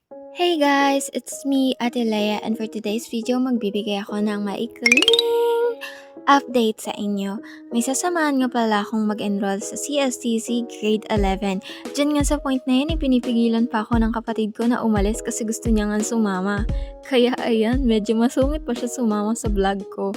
Hey guys! It's me, Ate Leia, and for today's video, magbibigay ako ng maikling update sa inyo. May sasamahan nga pala akong mag-enroll sa CSTC Grade 11. Diyan nga sa point na yun, pinipigilan pa ako ng kapatid ko na umalis kasi gusto niya nga sumama. Kaya ayan, medyo masungit pa siya sumama sa vlog ko.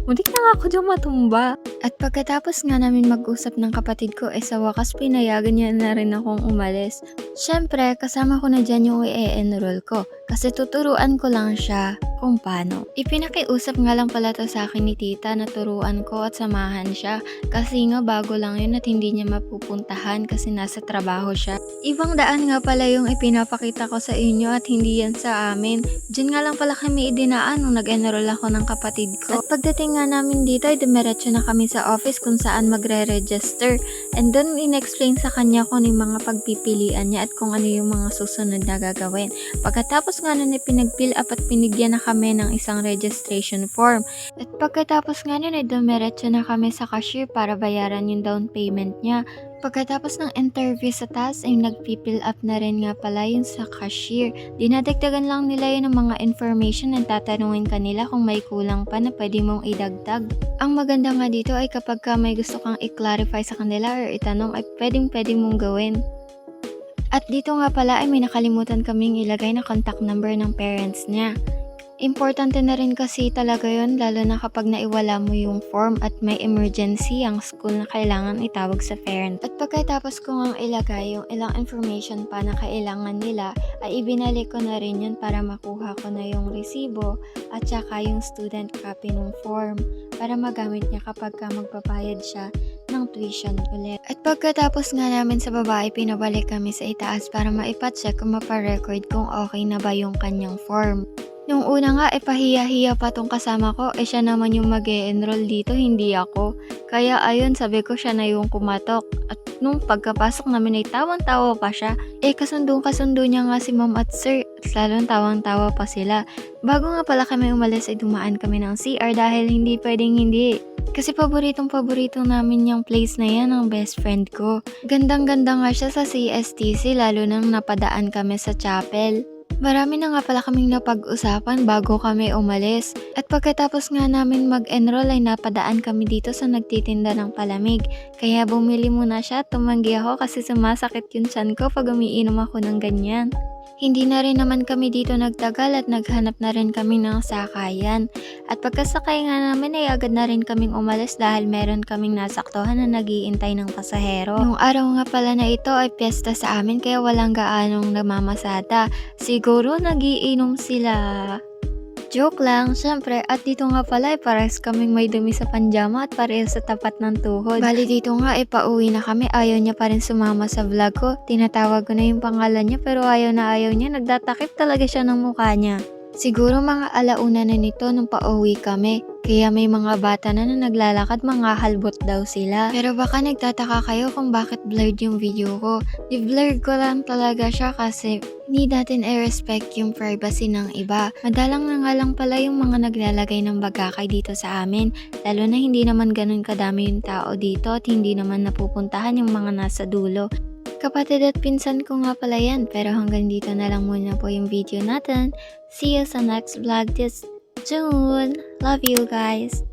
Muntik na nga ako dyan matumba. At pagkatapos nga namin mag-usap ng kapatid ko, sa wakas pinayagan niya na rin akong umalis. Syempre, kasama ko na dyan yung i-enroll ko. Kasi tuturuan ko lang siya kung paano. Ipinakiusap nga lang pala to sa akin ni tita na turuan ko at samahan siya. Kasi nga bago lang yun at hindi niya mapupuntahan kasi nasa trabaho siya. Ibang daan nga pala yung ipinapakita ko sa inyo at hindi yan sa amin. Diyan nga lang pala kami idinaan nung nag-enroll ako ng kapatid ko. At pagdating nga namin dito ay dumiretso na kami sa office kung saan magre-register. And doon in-explain sa kanya kung yung mga pagpipilian niya at kung ano yung mga susunod na gagawin. Pagkatapos nga nun pinag-fill up at pinigyan na kami ng isang registration form. At pagkatapos nga nun ay dumiretso na kami sa cashier para bayaran yung down payment niya. Pagkatapos ng interview sa taas ay nag-fill up na rin nga pala yun sa cashier. Dinadagdagan lang nila yun ng mga information at tatanungin kanila kung may kulang pa na pwede mong idagdag. Ang maganda nga dito ay kapag ka may gusto kang i-clarify sa kanila or itanong ay pwede mong gawin. At dito nga pala ay may nakalimutan kaming ilagay na contact number ng parents niya. Importante na rin kasi talaga yun lalo na kapag naiwala mo yung form at may emergency ang school na kailangan itawag sa parent. At pagkatapos ko ngang ilagay yung ilang information pa na kailangan nila ay ibinalik ko na rin yun para makuha ko na yung resibo at saka yung student copy ng form para magamit niya kapag ka magbabayad siya ng tuition ulit. At pagkatapos nga namin sa baba ay pinabalik kami sa itaas para maipacheck kung maparecord kung okay na ba yung kanyang form. Nung una nga, pahiya-hiya pa tong kasama ko, siya naman yung mag-e-enroll dito, hindi ako. Kaya ayun, sabi ko siya na yung kumatok. At nung pagkapasok namin ay tawang-tawa pa siya. Kasundo niya nga si ma'am at sir, at lalong tawang-tawa pa sila. Bago nga pala kami umalis ay dumaan kami ng CR dahil hindi pwedeng hindi. Kasi paboritong namin yung place na yan ng best friend ko. Gandang-ganda nga siya sa CSTC lalo nang napadaan kami sa chapel. Marami na nga pala kaming napag-usapan bago kami umalis. At pagkatapos nga namin mag-enroll ay napadaan kami dito sa nagtitinda ng palamig. Kaya bumili muna siya, tumanggi ako kasi sumasakit yung tiyan ko pag umiinom ako ng ganyan. Hindi na rin naman kami dito nagtagal at naghanap na rin kami ng sakayan. At pagkasakay nga namin ay agad na rin kaming umalis dahil meron kaming nasaktuhan na nag-iintay ng pasahero. Nung araw nga pala na ito ay piyesta sa amin kaya walang gaanong namamasada. Siguro nagiinom sila. Joke lang, syempre, at dito nga pala parehas kaming may dumi sa panjama at parehas sa tapat ng tuhod. Bali dito nga pauwi na kami, ayaw niya pa rin sumama sa vlog ko. Tinatawag ko na yung pangalan niya pero ayaw niya, nagtatakip talaga siya ng mukha niya. Siguro mga alauna na nito nung pauwi kami. Kaya may mga bata na naglalakad, mga halbot daw sila. Pero baka nagtataka kayo kung bakit blurred yung video ko. Di-blurred ko lang talaga siya kasi hindi natin i-respect yung privacy ng iba. Madalang na nga lang pala yung mga naglalagay ng bagakay dito sa amin. Lalo na hindi naman ganun kadami yung tao dito at hindi naman napupuntahan yung mga nasa dulo. Kapatid at pinsan ko nga pala yan. Pero hanggang dito na lang muna po yung video natin. See you sa next vlog this June. Love you guys.